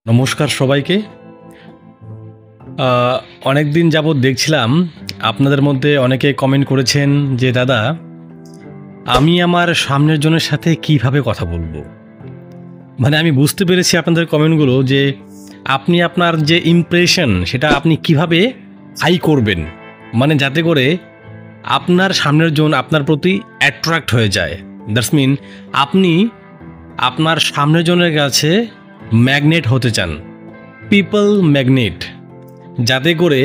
নমস্কার সবাইকে। অনেক দিন যাবৎ দেখছিলাম আপনাদের মধ্যে অনেকে কমেন্ট করেছেন যে দাদা, আমি আমার সামনের জনের সাথে কিভাবে কথা বলবো। মানে আমি বুঝতে পেরেছি আপনাদের কমেন্টগুলো যে আপনি আপনার যে ইমপ্রেশন সেটা আপনি কিভাবে হাই করবেন, মানে যাতে করে আপনার সামনের জন আপনার প্রতি অ্যাট্রাক্ট হয়ে যায়। দ্যাটস মিন আপনি আপনার সামনের জনের কাছে ম্যাগনেট হতে চান, পিপল ম্যাগনেট, যাতে করে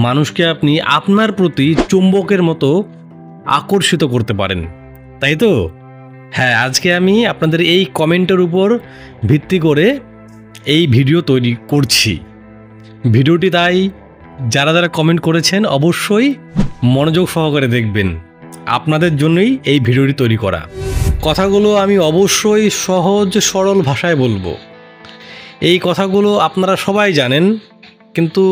মানুষকে আপনি আপনার প্রতি চুম্বকের মতো আকর্ষিত করতে পারেন, তাই তো? হ্যাঁ, আজকে আমি আপনাদের এই কমেন্টের উপর ভিত্তি করে এই ভিডিও তৈরি করছি। ভিডিওটি তাই যারা যারা কমেন্ট করেছেন অবশ্যই মনোযোগ সহকারে দেখবেন, আপনাদের জন্যই এই ভিডিওটি তৈরি করা। কথাগুলো আমি অবশ্যই সহজ সরল ভাষায় বলবো। এই কথাগুলো আপনারা সবাই জানেন, কিন্তু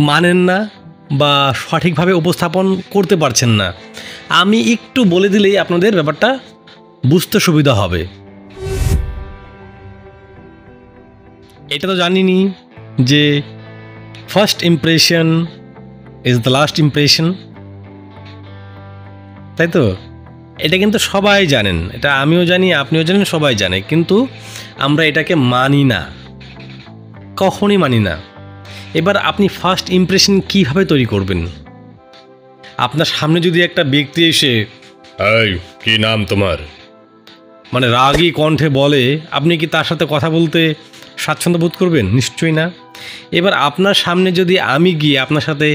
মানেন না বা সঠিকভাবে উপস্থাপন করতে পারছেন না। আমি একটু বলে দিলেই আপনাদের ব্যাপারটা বুঝতে সুবিধা হবে। এটা তো জানিনি যে first impression is the last impression, তাই তো? এটা কিন্তু সবাই জানেন, এটা আমিও জানি, আপনিও জানেন, সবাই জানে, কিন্তু আমরা এটাকে মানি না, কখনই মানি না। এবার আপনি ফার্স্ট ইমপ্রেশন কিভাবে তৈরি করবেন? আপনার সামনে যদি একটা ব্যক্তি এসে এই কি নাম তোমার, মানে রাগী কণ্ঠে বলে, আপনি কি তার সাথে কথা বলতে স্বাচ্ছন্দ্য বোধ করবেন? নিশ্চয়ই না। এবার আপনার সামনে যদি আমি গিয়ে আপনার সাথে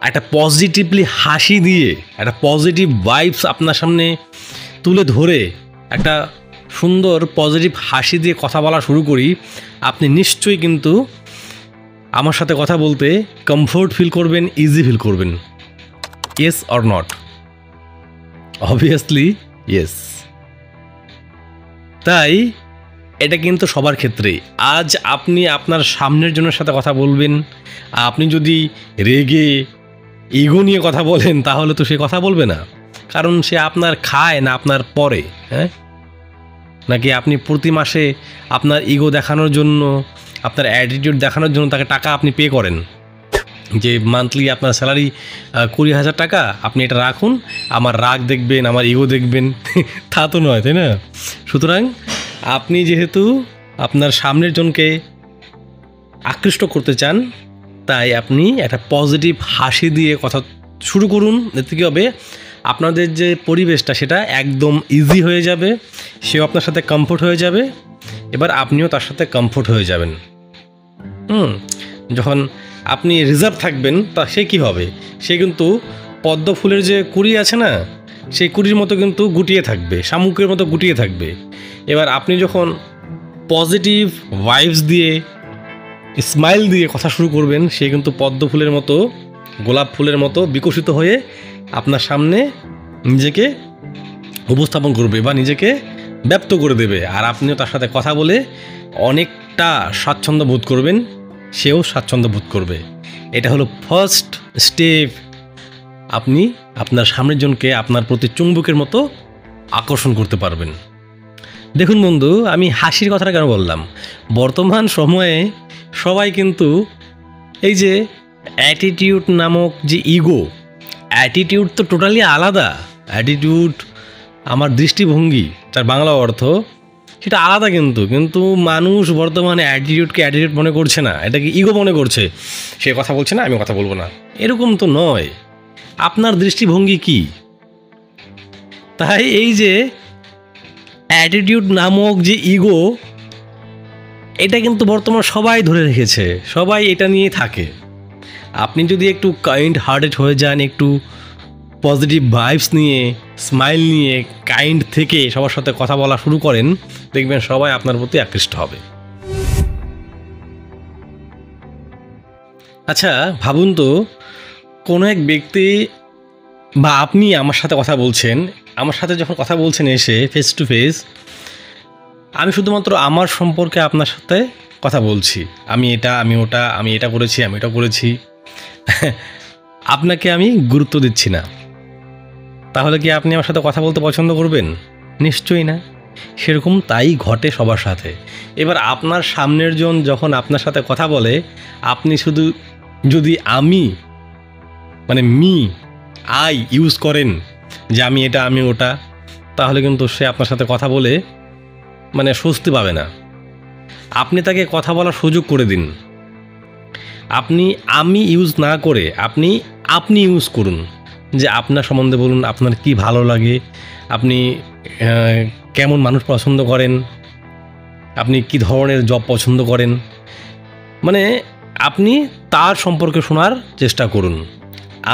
একটা পজিটিভলি হাসি দিয়ে, একটা পজিটিভ ভাইবস আপনার সামনে তুলে ধরে একটা সুন্দর পজিটিভ হাসি দিয়ে কথা বলা শুরু করি, আপনি নিশ্চয়ই কিন্তু আমার সাথে কথা বলতে কমফোর্ট ফিল করবেন, ইজি ফিল করবেন। Yes or not? Obviously yes. তাই এটা কিন্তু সবার ক্ষেত্রেই। আজ আপনি আপনার সামনের জনের সাথে কথা বলবেন, আপনি যদি রেগে ইগো নিয়ে কথা বলেন তাহলে তো সে কথা বলবে না, কারণ সে আপনার খায় না আপনার পরে। হ্যাঁ, নাকি আপনি প্রতি মাসে আপনার ইগো দেখানোর জন্য, আপনার অ্যাটিটিউড দেখানোর জন্য তাকে টাকা আপনি পে করেন, যে মান্থলি আপনার স্যালারি 20,000 টাকা, আপনি এটা রাখুন, আমার রাগ দেখবেন, আমার ইগো দেখবেন? তা তো নয়, তাই না? সুতরাং আপনি যেহেতু আপনার সামনের জনকে আকৃষ্ট করতে চান, তাই আপনি একটা পজিটিভ হাসি দিয়ে কথা শুরু করুন। এতে কী হবে, আপনাদের যে পরিবেশটা সেটা একদম ইজি হয়ে যাবে, সেও আপনার সাথে কমফোর্ট হয়ে যাবে, এবার আপনিও তার সাথে কমফোর্ট হয়ে যাবেন। যখন আপনি রিজার্ভ থাকবেন, তা সে কী হবে, সে কিন্তু পদ্ম ফুলের যে কুড়ি আছে না, সেই কুড়ির মতো কিন্তু গুটিয়ে থাকবে, শামুকের মতো গুটিয়ে থাকবে। এবার আপনি যখন পজিটিভ ভাইবস দিয়ে, স্মাইল দিয়ে কথা শুরু করবেন, সে কিন্তু পদ্ম ফুলের মতো, গোলাপ ফুলের মতো বিকশিত হয়ে আপনার সামনে নিজেকে উপস্থাপন করবে বা নিজেকে ব্যক্ত করে দেবে, আর আপনিও তার সাথে কথা বলে অনেকটা স্বাচ্ছন্দ্য বোধ করবেন, সেও স্বাচ্ছন্দ্য বোধ করবে। এটা হলো ফার্স্ট স্টেপ। আপনি আপনার সামনের জনকে আপনার প্রতি চুম্বকের মতো আকর্ষণ করতে পারবেন। দেখুন বন্ধু, আমি হাসির কথাটা কেন বললাম, বর্তমান সময়ে সবাই কিন্তু এই যে অ্যাটিটিউড নামক যে ইগো, অ্যাটিটিউড তো টোটালি আলাদা। অ্যাটিটিউড আমার দৃষ্টিভঙ্গি, তার বাংলা অর্থ সেটা আলাদা, কিন্তু মানুষ বর্তমানে অ্যাটিটিউডকে অ্যাটিটিউড মনে করছে না, এটাকে ইগো মনে করছে। সে কথা বলছে না, আমি কথা বলবো না, এরকম তো নয়। আপনার দৃষ্টিভঙ্গি কি? তাই এই যে অ্যাটিটিউড নামক যে ইগো, এটা কিন্তু বর্তমান সবাই ধরে রেখেছে, সবাই এটা নিয়ে থাকে। আপনি যদি একটু কাইন্ড হার্টেড হয়ে যান, একটু পজিটিভ ভাইবস নিয়ে, স্মাইল নিয়ে, কাইন্ড থেকে সবার সাথে কথা বলা শুরু করেন, দেখবেন সবাই আপনার প্রতি আকৃষ্ট হবে। আচ্ছা ভাবুন তো, কোনো এক ব্যক্তি বা আপনি আমার সাথে কথা বলছেন, আমার সাথে যখন কথা বলছেন এসে ফেস টু ফেস, আমি শুধুমাত্র আমার সম্পর্কে আপনার সাথে কথা বলছি, আমি এটা, আমি ওটা, আমি এটা করেছি, আমি এটা করেছি, আপনাকে আমি গুরুত্ব দিচ্ছি না, তাহলে কি আপনি আমার সাথে কথা বলতে পছন্দ করবেন? নিশ্চয়ই না। সেরকম তাই ঘটে সবার সাথে। এবার আপনার সামনের জন যখন আপনার সাথে কথা বলে, আপনি শুধু যদি আমি মানে আই ইউজ করেন, যে আমি এটা আমি ওটা, তাহলে কিন্তু সে আপনার সাথে কথা বলে মানে স্বস্তি পাবে না। আপনি তাকে কথা বলার সুযোগ করে দিন। আপনি আমি ইউজ না করে আপনি ইউজ করুন, যে আপনার সম্বন্ধে বলুন, আপনার কি ভালো লাগে, আপনি কেমন মানুষ পছন্দ করেন, আপনি কি ধরনের জব পছন্দ করেন, মানে আপনি তার সম্পর্কে শোনার চেষ্টা করুন।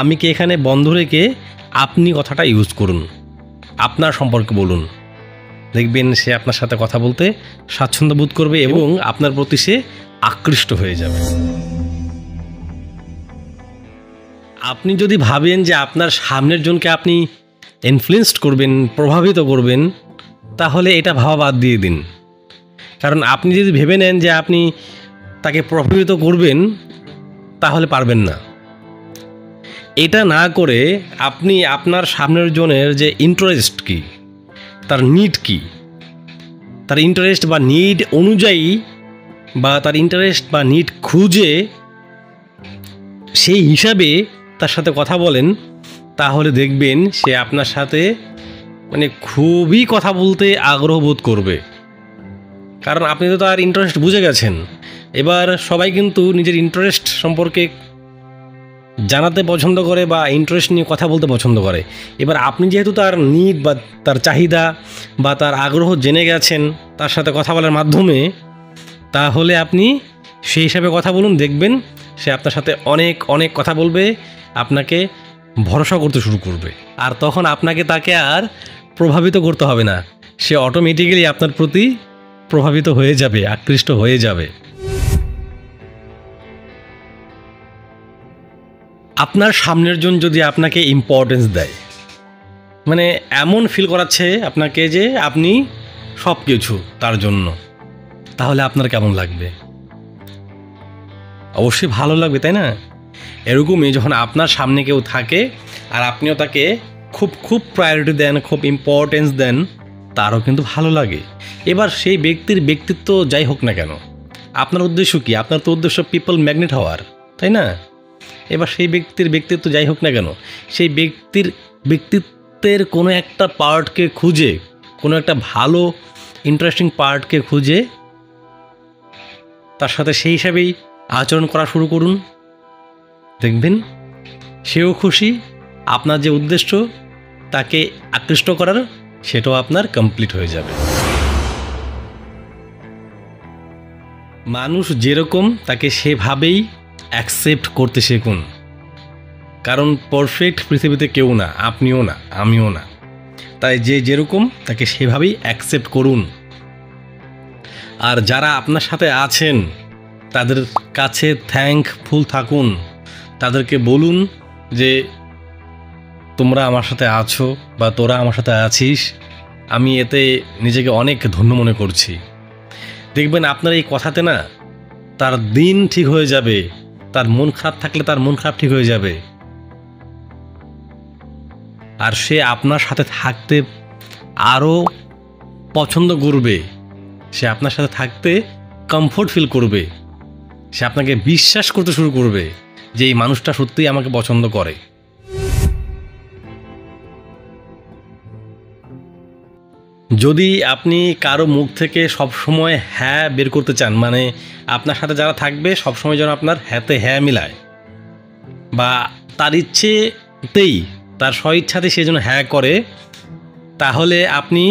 আমিকে এখানে বন্ধ রেখে আপনি কথাটা ইউজ করুন, আপনার সম্পর্কে বলুন। দেখবেন সে আপনার সাথে কথা বলতে স্বাচ্ছন্দ্য বোধ করবে এবং আপনার প্রতি সে আকৃষ্ট হয়ে যাবে। আপনি যদি ভাবেন যে আপনার সামনের জনকে আপনি ইনফ্লুয়েন্সড করবেন, প্রভাবিত করবেন, তাহলে এটা ভাবা বাদ দিয়ে দিন। কারণ আপনি যদি ভেবে নেন যে আপনি তাকে প্রভাবিত করবেন, তাহলে পারবেন না। এটা না করে আপনি আপনার সামনের জনের যে ইন্টারেস্ট কী, তার নিড কী, তার ইন্টারেস্ট বা নিড অনুযায়ী বা তার ইন্টারেস্ট বা নিড খুঁজে সেই হিসাবে তার সাথে কথা বলেন, তাহলে দেখবেন সে আপনার সাথে মানে খুবই কথা বলতে আগ্রহ বোধ করবে। কারণ আপনি তো তার ইন্টারেস্ট বুঝে গেছেন। এবার সবাই কিন্তু নিজের ইন্টারেস্ট সম্পর্কে জানাতে পছন্দ করে বা ইন্টারেস্ট নিয়ে কথা বলতে পছন্দ করে। এবার আপনি যেহেতু তার নিড বা তার চাহিদা বা তার আগ্রহ জেনে গেছেন তার সাথে কথা বলার মাধ্যমে, তাহলে আপনি সেই হিসাবে কথা বলুন। দেখবেন সে আপনার সাথে অনেক অনেক কথা বলবে, আপনাকে ভরসা করতে শুরু করবে। আর তখন আপনাকে তাকে আর প্রভাবিত করতে হবে না, সে অটোমেটিক্যালি আপনার প্রতি প্রভাবিত হয়ে যাবে, আকৃষ্ট হয়ে যাবে। আপনার সামনের জন যদি আপনাকে ইম্পর্টেন্স দেয়, মানে এমন ফিল করাচ্ছে আপনাকে যে আপনি সব কিছু তার জন্য, তাহলে আপনার কেমন লাগবে? অবশ্যই ভালো লাগবে, তাই না? এরকমই যখন আপনার সামনে কেউ থাকে আর আপনিও তাকে খুব খুব প্রায়োরিটি দেন, খুব ইম্পর্টেন্স দেন, তারও কিন্তু ভালো লাগে। এবার সেই ব্যক্তির ব্যক্তিত্ব যাই হোক না কেন, আপনার উদ্দেশ্য কি? আপনার তো উদ্দেশ্য পিপল ম্যাগনেট হওয়ার, তাই না? এবার সেই ব্যক্তির ব্যক্তিত্ব যাই হোক না কেন, সেই ব্যক্তির ব্যক্তিত্বের কোনো একটা পার্টকে খুঁজে, কোনো একটা ভালো ইন্টারেস্টিং পার্টকে খুঁজে তার সাথে সেই হিসাবেই আচরণ করা শুরু করুন। দেখবেন সেও খুশি, আপনার যে উদ্দেশ্য তাকে আকৃষ্ট করার, সেটাও আপনার কমপ্লিট হয়ে যাবে। মানুষ যেরকম তাকে সেভাবেই অ্যাকসেপ্ট করতে শিখুন। কারণ পারফেক্ট পৃথিবীতে কেউ না, আপনিও না, আমিও না। তাই যে যেরকম তাকে সেভাবেই অ্যাকসেপ্ট করুন। আর যারা আপনার সাথে আছেন তাদের কাছে থ্যাঙ্কফুল থাকুন। তাদেরকে বলুন যে তোমরা আমার সাথে আছো বা তোরা আমার সাথে আছিস, আমি এতে নিজেকে অনেক ধন্য মনে করছি। দেখবেন আপনার এই কথাতে না তার দিন ঠিক হয়ে যাবে, তার মন খারাপ থাকলে তার মন খারাপ ঠিক হয়ে যাবে, আর সে আপনার সাথে থাকতে আরও পছন্দ করবে, সে আপনার সাথে থাকতে কমফোর্ট ফিল করবে, সে আপনাকে বিশ্বাস করতে শুরু করবে যে এই মানুষটা সত্যিই আমাকে পছন্দ করে। যদি আপনি কারো মুখ থেকে সবসময় হ্যাঁ বের করতে চান, মানে আপনার সাথে যারা থাকবে সবসময় যেন আপনার হ্যাঁতে হ্যাঁ মিলায়, বা তার ইচ্ছেতেই তার স্বইচ্ছাতে সে যেন হ্যাঁ করে, তাহলে আপনি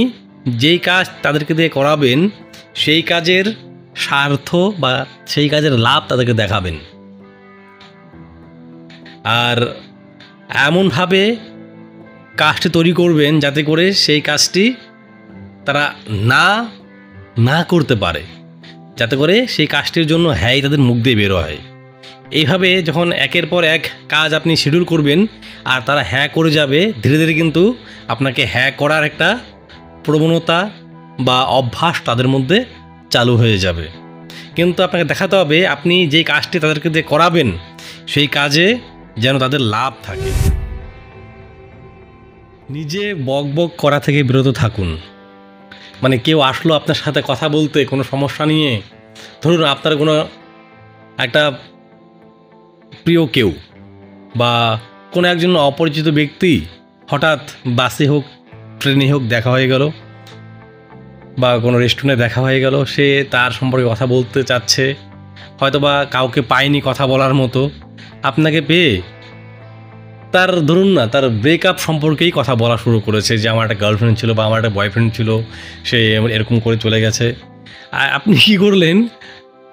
যেই কাজ তাদেরকে দিয়ে করাবেন সেই কাজের স্বার্থ বা সেই কাজের লাভ তাদেরকে দেখাবেন। আর এমনভাবে কাজটি তৈরি করবেন যাতে করে সেই কাজটি তারা না করতে পারে, যাতে করে সেই কাজটির জন্য হ্যাঁই তাদের মুখ দিয়ে বেরো হয়। এইভাবে যখন একের পর এক কাজ আপনি শিডিউল করবেন আর তারা হ্যাঁ করে যাবে, ধীরে ধীরে কিন্তু আপনাকে হ্যাঁ করার একটা প্রবণতা বা অভ্যাস তাদের মধ্যে চালু হয়ে যাবে। কিন্তু আপনাকে দেখাতে হবে আপনি যেই কাজটি তাদেরকে দিয়ে করাবেন সেই কাজে যেন তাদের লাভ থাকে। নিজে বক বক করা থেকে বিরত থাকুন। মানে কেউ আসলো আপনার সাথে কথা বলতে কোনো সমস্যা নিয়ে, ধরুন আপনার কোনো একটা প্রিয় কেউ বা কোনো একজন অপরিচিত ব্যক্তি হঠাৎ বাসে হোক ট্রেনে হোক দেখা হয়ে গেল বা কোনো রেস্টুরেন্টে দেখা হয়ে গেল, সে তার সম্পর্কে কথা বলতে চাচ্ছে, হয়তো বা কাউকে পায়নি কথা বলার মতো, আপনাকে পেয়ে তার ধরুন না তার ব্রেকআপ সম্পর্কেই কথা বলা শুরু করেছে, যে আমার একটা গার্লফ্রেন্ড ছিল বা আমার একটা বয়ফ্রেন্ড ছিল, সে এরকম করে চলে গেছে। আর আপনি কী করলেন,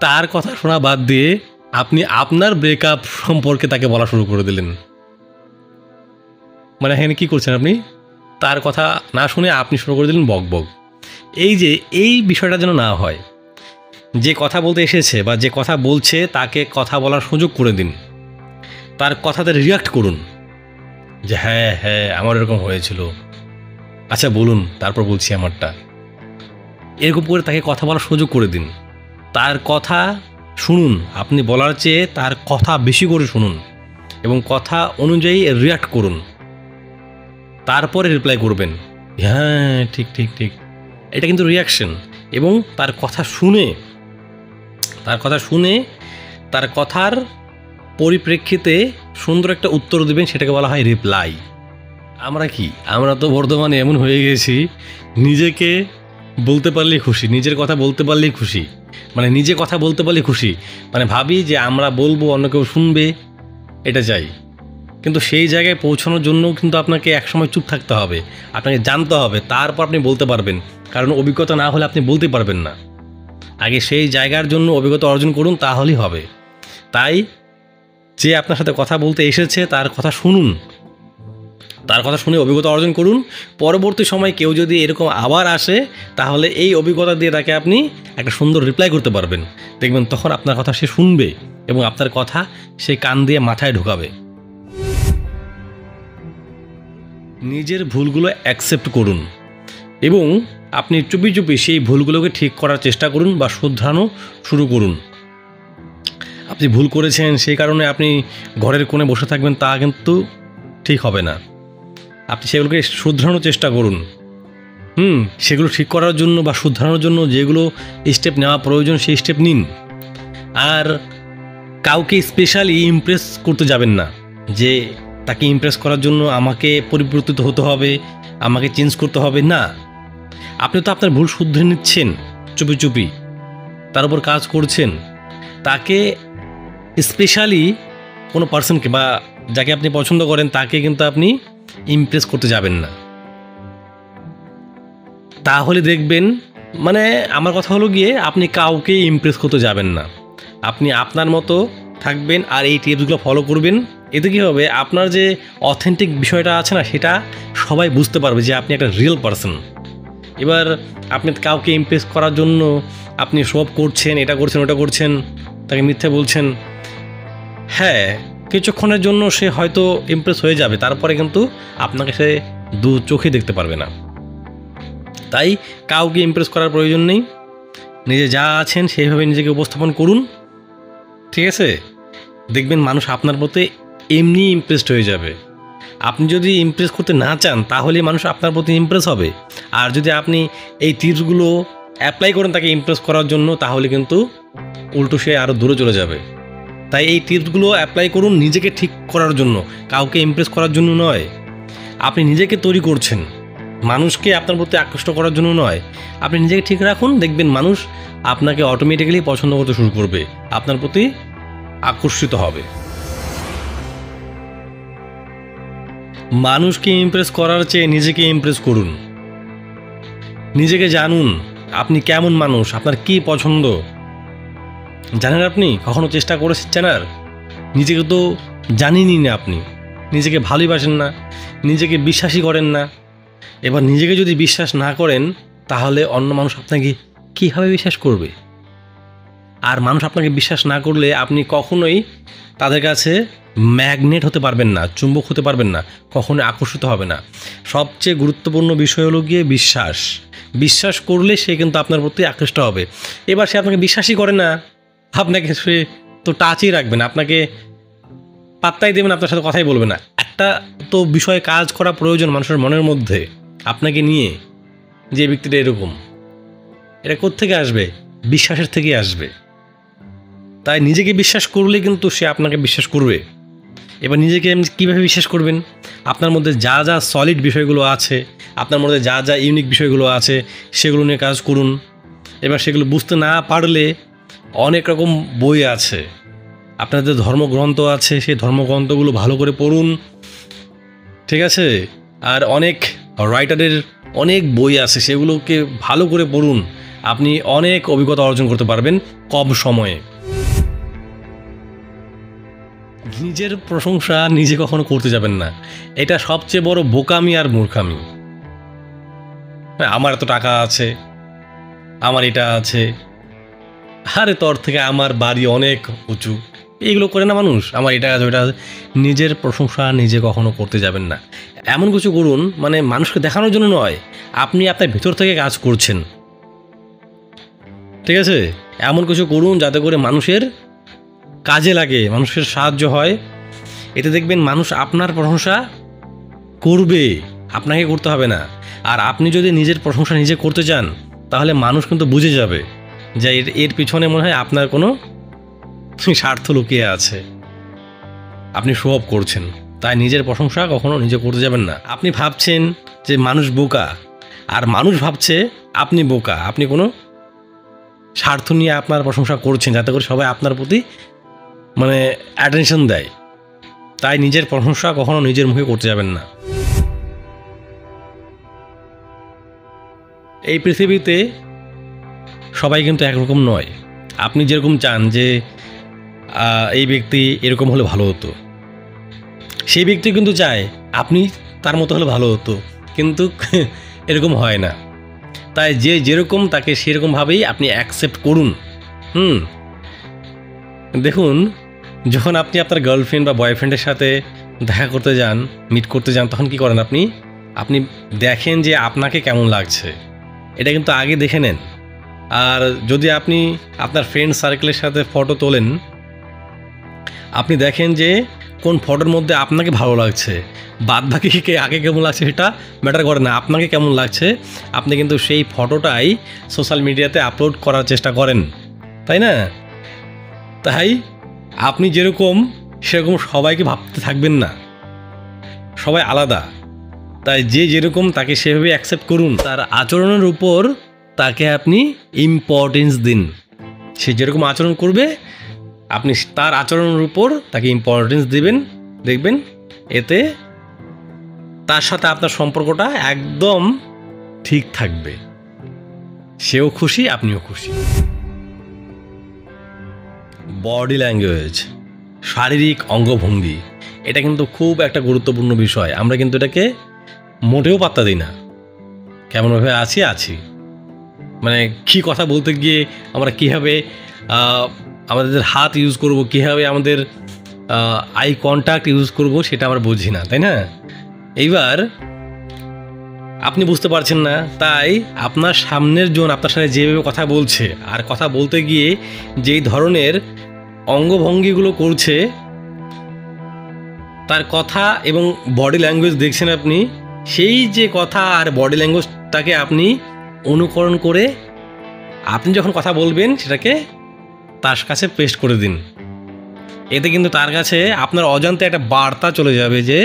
তার কথা শোনা বাদ দিয়ে আপনি আপনার ব্রেকআপ সম্পর্কে তাকে বলা শুরু করে দিলেন। মানে এখানে কী করছেন আপনি, তার কথা না শুনে আপনি শুরু করে দিলেন বক বক। এই বিষয়টা যেন না হয়, যে কথা বলতে এসেছে বা যে কথা বলছে তাকে কথা বলার সুযোগ করে দিন, তার কথাতে রিয়াক্ট করুন যে হ্যাঁ হ্যাঁ আমার এরকম হয়েছিল, আচ্ছা বলুন তারপর বলছি আমারটা। এরকম করে তাকে কথা বলার সুযোগ করে দিন, তার কথা শুনুন, আপনি বলার চেয়ে তার কথা বেশি করে শুনুন এবং কথা অনুযায়ী রিয়াক্ট করুন, তারপরে রিপ্লাই করবেন হ্যাঁ ঠিক ঠিক ঠিক। এটা কিন্তু রিয়াকশন। এবং তার কথা শুনে তার কথার পরিপ্রেক্ষিতে সুন্দর একটা উত্তর দেবেন, সেটাকে বলা হয় রিপ্লাই। আমরা তো বর্তমানে এমন হয়ে গেছি, নিজেকে বলতে পারলেই খুশি, নিজের কথা বলতে পারলেই খুশি, মানে নিজে কথা বলতে পারলেই খুশি, মানে ভাবি যে আমরা বলবো অন্য কেউ শুনবে, এটা চাই। কিন্তু সেই জায়গায় পৌঁছানোর জন্য কিন্তু আপনাকে একসময় চুপ থাকতে হবে, আপনাকে জানতে হবে, তারপর আপনি বলতে পারবেন, কারণ অভিজ্ঞতা না হলে আপনি বলতে পারবেন না। আগে সেই জায়গার জন্য অভিজ্ঞতা অর্জন করুন, তাহলেই হবে। তাই যে আপনার সাথে কথা বলতে এসেছে তার কথা শুনুন, তার কথা শুনে অভিজ্ঞতা অর্জন করুন। পরবর্তী সময় কেউ যদি এরকম আবার আসে, তাহলে এই অভিজ্ঞতা দিয়ে তাকে আপনি একটা সুন্দর রিপ্লাই করতে পারবেন। দেখবেন তখন আপনার কথা সে শুনবে এবং আপনার কথা সে কান দিয়ে মাথায় ঢোকাবে। নিজের ভুলগুলো অ্যাকসেপ্ট করুন এবং আপনি চুপি চুপি সেই ভুলগুলোকে ঠিক করার চেষ্টা করুন বা শুধরানো শুরু করুন। আপনি ভুল করেছেন সেই কারণে আপনি ঘরের কোণে বসে থাকবেন, তা কিন্তু ঠিক হবে না। আপনি সেগুলোকে শুধরানোর চেষ্টা করুন। সেগুলো ঠিক করার জন্য বা শুধরানোর জন্য যেগুলো স্টেপ নেওয়া প্রয়োজন সেই স্টেপ নিন। আর কাউকে স্পেশালি ইমপ্রেস করতে যাবেন না, যে তাকে ইমপ্রেস করার জন্য আমাকে পরিবর্তিত হতে হবে, আমাকে চেঞ্জ করতে হবে না। আপনি তো আপনার ভুল শুধরে নিচ্ছেন চুপি চুপি, তার উপর কাজ করছেন। তাকে স্পেশালি কোনো পার্সনকে বা যাকে আপনি পছন্দ করেন তাকে কিন্তু আপনি ইমপ্রেস করতে যাবেন না। তাহলে দেখবেন, মানে আমার কথা হলো গিয়ে, আপনি কাউকে ইমপ্রেস করতে যাবেন না, আপনি আপনার মতো থাকবেন আর এই টিপসগুলো ফলো করবেন। এতে কী হবে, আপনার যে অথেন্টিক বিষয়টা আছে না, সেটা সবাই বুঝতে পারবে যে আপনি একটা রিয়েল পারসন। এবার আপনি কাউকে ইমপ্রেস করার জন্য আপনি সব করছেন, এটা করছেন ওটা করছেন, তাকে মিথ্যে বলছেন, হ্যাঁ কিছুক্ষণের জন্য সে হয়তো ইমপ্রেস হয়ে যাবে, তারপরে কিন্তু আপনাকে সে দু চোখে দেখতে পারবে না। তাই কাউকে ইমপ্রেস করার প্রয়োজন নেই, নিজে যা আছেন সেইভাবে নিজেকে উপস্থাপন করুন, ঠিক আছে? দেখবেন মানুষ আপনার প্রতি এমনি ইমপ্রেসড হয়ে যাবে। আপনি যদি ইমপ্রেস করতে না চান তাহলে মানুষ আপনার প্রতি ইমপ্রেস হবে। আর যদি আপনি এই টিপসগুলো অ্যাপ্লাই করেন তাকে ইমপ্রেস করার জন্য, তাহলে কিন্তু উল্টো সে আরও দূরে চলে যাবে। তাই এই টিপসগুলো অ্যাপ্লাই করুন নিজেকে ঠিক করার জন্য, কাউকে ইমপ্রেস করার জন্য নয়। আপনি নিজেকে তৈরি করছেন, মানুষকে আপনার প্রতি আকৃষ্ট করার জন্য নয়। আপনি নিজেকে ঠিক রাখুন, দেখবেন মানুষ আপনাকে অটোমেটিক্যালি পছন্দ করতে শুরু করবে, আপনার প্রতি আকর্ষিত হবে। মানুষকে ইমপ্রেস করার চেয়ে নিজেকে ইমপ্রেস করুন। নিজেকে জানুন, আপনি কেমন মানুষ, আপনার কি পছন্দ জানেন? আপনি কখনো চেষ্টা করেছেন জানার? নিজেকে তো জানেনই না, আপনি নিজেকে ভালোবাসেন না, নিজেকে বিশ্বাসই করেন না। এবার নিজেকে যদি বিশ্বাস না করেন, তাহলে অন্য মানুষ আপনাকে কীভাবে বিশ্বাস করবে? আর মানুষ আপনাকে বিশ্বাস না করলে আপনি কখনোই তাদের কাছে ম্যাগনেট হতে পারবেন না, চুম্বক হতে পারবেন না, কখনোই আকর্ষিত হবে না। সবচেয়ে গুরুত্বপূর্ণ বিষয় হলো গিয়ে বিশ্বাস। বিশ্বাস করলে সে কিন্তু আপনার প্রতি আকৃষ্ট হবে। এবার সে আপনাকে বিশ্বাসই করে না, আপনাকে সে তো টাচই রাখবে না, আপনাকে পাত্তাই দেবে না, আপনার সাথে কথাই বলবে না। একটা তো বিষয়ে কাজ করা প্রয়োজন মানুষের মনের মধ্যে আপনাকে নিয়ে, যে ব্যক্তিটা এরকম, এটা কোত্থেকে আসবে? বিশ্বাসের থেকে আসবে। তাই নিজেকে বিশ্বাস করলে কিন্তু সে আপনাকে বিশ্বাস করবে। এবার নিজেকে কীভাবে বিশ্বাস করবেন? আপনার মধ্যে যা যা সলিড বিষয়গুলো আছে, আপনার মধ্যে যা যা ইউনিক বিষয়গুলো আছে, সেগুলো নিয়ে কাজ করুন। এবার সেগুলো বুঝতে না পারলে অনেক রকম বই আছে, আপনাদের ধর্মগ্রন্থ আছে, সেই ধর্মগ্রন্থগুলো ভালো করে পড়ুন, ঠিক আছে? আর অনেক রাইটারের অনেক বই আছে, সেগুলোকে ভালো করে পড়ুন। আপনি অনেক অভিজ্ঞতা অর্জন করতে পারবেন কম সময়ে। নিজের প্রশংসা নিজে কখনো করতে যাবেন না, এটা সবচেয়ে বড় বোকামি আর মূর্খামি। আমার এত টাকা আছে, আমার এটা আছে, আরে তোর থেকে আমার বাড়ি অনেক উঁচু, এইগুলো করে না মানুষ, আমার এটা আছে ওইটা আছে। নিজের প্রশংসা নিজে কখনো করতে যাবেন না। এমন কিছু করুন, মানে মানুষকে দেখানোর জন্য নয়, আপনি আপনার ভেতর থেকে কাজ করছেন, ঠিক আছে? এমন কিছু করুন যাতে করে মানুষের কাজে লাগে, মানুষের সাহায্য হয়। এতে দেখবেন মানুষ আপনার প্রশংসা করবে, আপনাকে করতে হবে না। আর আপনি যদি নিজের প্রশংসা নিজে করতে চান, তাহলে মানুষ কিন্তু বুঝে যাবে যে এর পিছনে মনে হয় আপনার কোনো স্বার্থ লুকিয়ে আছে, আপনি শো অফ করছেন। তাই নিজের প্রশংসা কখনো নিজে করতে যাবেন না। আপনি ভাবছেন যে মানুষ বোকা, আর মানুষ ভাবছে আপনি বোকা, আপনি কোনো স্বার্থ নিয়ে আপনার প্রশংসা করছেন যাতে করে সবাই আপনার প্রতি মানে অ্যাটেনশন দেয়। তাই নিজের প্রশংসা কখনো নিজের মুখে করতে যাবেন না। এই পৃথিবীতে সবাই কিন্তু একরকম নয়। আপনি যেরকম চান যে এই ব্যক্তি এরকম হলে ভালো হতো, সেই ব্যক্তি কিন্তু চায় আপনি তার মতো হলে ভালো হতো, কিন্তু এরকম হয় না। তাই যে যেরকম তাকে সেরকমভাবেই আপনি অ্যাকসেপ্ট করুন। দেখুন, যখন আপনি আপনার গার্লফ্রেন্ড বা বয়ফ্রেন্ডের সাথে দেখা করতে যান, মিট করতে যান, তখন কি করেন? আপনি দেখেন যে আপনাকে কেমন লাগছে, এটা কিন্তু আগে দেখে নেন। আর যদি আপনি আপনার ফ্রেন্ড সার্কেলের সাথে ফটো তোলেন, আপনি দেখেন যে কোন ফটোর মধ্যে আপনাকে ভালো লাগছে, বাদ বাকি আগে কেমন লাগছে সেটা ম্যাটার করে না, আপনাকে কেমন লাগছে আপনি কিন্তু সেই ফটোটাই সোশ্যাল মিডিয়াতে আপলোড করার চেষ্টা করেন, তাই না? তাই আপনি যেরকম সেরকম সবাইকে ভাবতে থাকবেন না, সবাই আলাদা। তাই যে যেরকম তাকে সেভাবে অ্যাকসেপ্ট করুন। তার আচরণের উপর তাকে আপনি ইম্পর্টেন্স দিন। সে যেরকম আচরণ করবে আপনি তার আচরণের উপর তাকে ইম্পর্টেন্স দিবেন, দেখবেন এতে তার সাথে আপনার সম্পর্কটা একদম ঠিক থাকবে, সেও খুশি, আপনিও খুশি। বডি ল্যাঙ্গুয়েজ, শারীরিক অঙ্গভঙ্গি, এটা কিন্তু খুব একটা গুরুত্বপূর্ণ বিষয়। আমরা কিন্তু এটাকে মোটেও পাত্তা দিই না। কেমনভাবে আছি, মানে কী কথা বলতে গিয়ে আমরা কীভাবে আমাদের হাত ইউজ করব, কীভাবে আমাদের আই কন্ট্যাক্ট ইউজ করব, সেটা আমরা বুঝি না, তাই না? এইবার আপনি বুঝতে পারছেন না, তাই আপনার সামনের জন আপনার সাথে যেভাবে কথা বলছে আর কথা বলতে গিয়ে যেই ধরনের অঙ্গভঙ্গিগুলো করছে, তার কথা এবং বডি ল্যাঙ্গুয়েজ দেখছেন আপনি, সেই যে কথা আর বডি ল্যাঙ্গুয়েজটাকে আপনি অনুকরণ করে আপনি যখন কথা বলবেন সেটাকে তার কাছে পেস্ট করে দিন। এতে কিন্তু তার কাছে আপনার অজান্তে একটা বার্তা চলে যাবে যে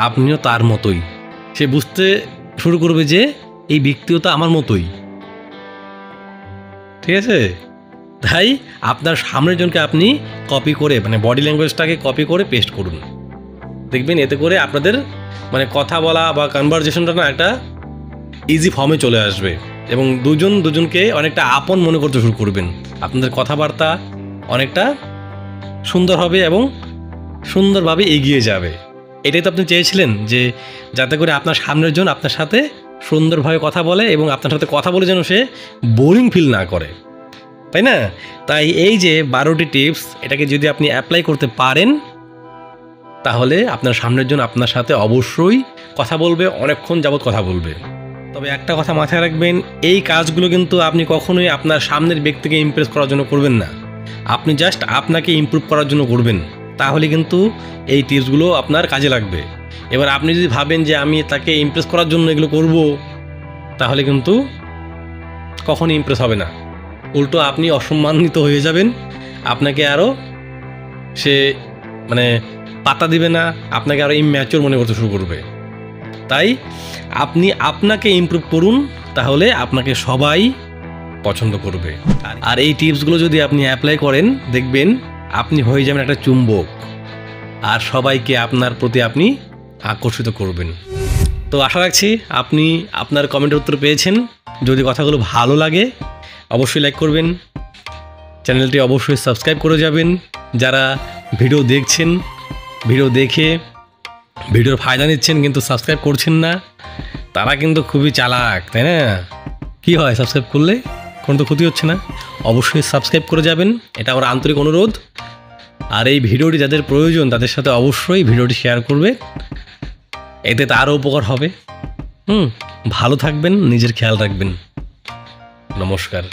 আপনিও তার মতোই। সে বুঝতে শুরু করবে যে এই ব্যক্তিও তো আমার মতোই, ঠিক আছে? তাই আপনার সামনের জনকে আপনি কপি করে, মানে বডি ল্যাঙ্গুয়েজটাকে কপি করে পেস্ট করুন। দেখবেন এতে করে আপনাদের মানে কথা বলা বা কনভারসেশনটা না একটা ইজি ফর্মে চলে আসবে এবং দুজনকে অনেকটা আপন মনে করতে শুরু করবেন। আপনাদের কথাবার্তা অনেকটা সুন্দর হবে এবং সুন্দরভাবে এগিয়ে যাবে। এটাই তো আপনি চেয়েছিলেন, যে যাতে করে আপনার সামনের জন আপনার সাথে সুন্দরভাবে কথা বলে এবং আপনার সাথে কথা বলে যেন সে বোরিং ফিল না করে, তাই না? তাই এই যে 12টি টিপস, এটাকে যদি আপনি অ্যাপ্লাই করতে পারেন তাহলে আপনার সামনের জন আপনার সাথে অবশ্যই কথা বলবে, অনেকক্ষণ যাবৎ কথা বলবে। তবে একটা কথা মাথায় রাখবেন, এই কাজগুলো কিন্তু আপনি কখনোই আপনার সামনের ব্যক্তিকে ইমপ্রেস করার জন্য করবেন না, আপনি জাস্ট আপনাকে ইমপ্রুভ করার জন্য করবেন। তাহলে কিন্তু এই টিপসগুলো আপনার কাজে লাগবে। এবার আপনি যদি ভাবেন যে আমি তাকে ইমপ্রেস করার জন্য এগুলো করব, তাহলে কিন্তু কখনই ইমপ্রেস হবে না, উল্টো আপনি অসম্মানিত হয়ে যাবেন। আপনাকে আরও সে মানে পাত্তা দিবে না, আপনাকে আরও ইম্যাচিওর মনে করতে শুরু করবে। তাই আপনি আপনাকে ইমপ্রুভ করুন, তাহলে আপনাকে সবাই পছন্দ করবে। আর এই টিপসগুলো যদি আপনি অ্যাপ্লাই করেন, দেখবেন আপনি হয়ে যাবেন একটা চুম্বক, আর সবাইকে আপনার প্রতি আপনি আকর্ষিত করবেন। তো আশা রাখছি আপনি আপনার কমেন্টের উত্তর পেয়েছেন। যদি কথাগুলো ভালো লাগে অবশ্যই লাইক করবেন, চ্যানেলটি অবশ্যই সাবস্ক্রাইব করে যাবেন। যারা ভিডিও দেখছেন, ভিডিও দেখে ভিডিওর ফায়দা নিচ্ছেন কিন্তু সাবস্ক্রাইব করছেন না, তারা কিন্তু খুবই চালাক, তাই না? কী হয় সাবস্ক্রাইব করলে? কোনো তো ক্ষতি হচ্ছে না। অবশ্যই সাবস্ক্রাইব করে যাবেন, এটা আমার আন্তরিক অনুরোধ। আর এই ভিডিওটি যাদের প্রয়োজন তাদের সাথে অবশ্যই ভিডিওটি শেয়ার করবে, এতে তারও উপকার হবে। ভালো থাকবেন, নিজের খেয়াল রাখবেন। নমস্কার।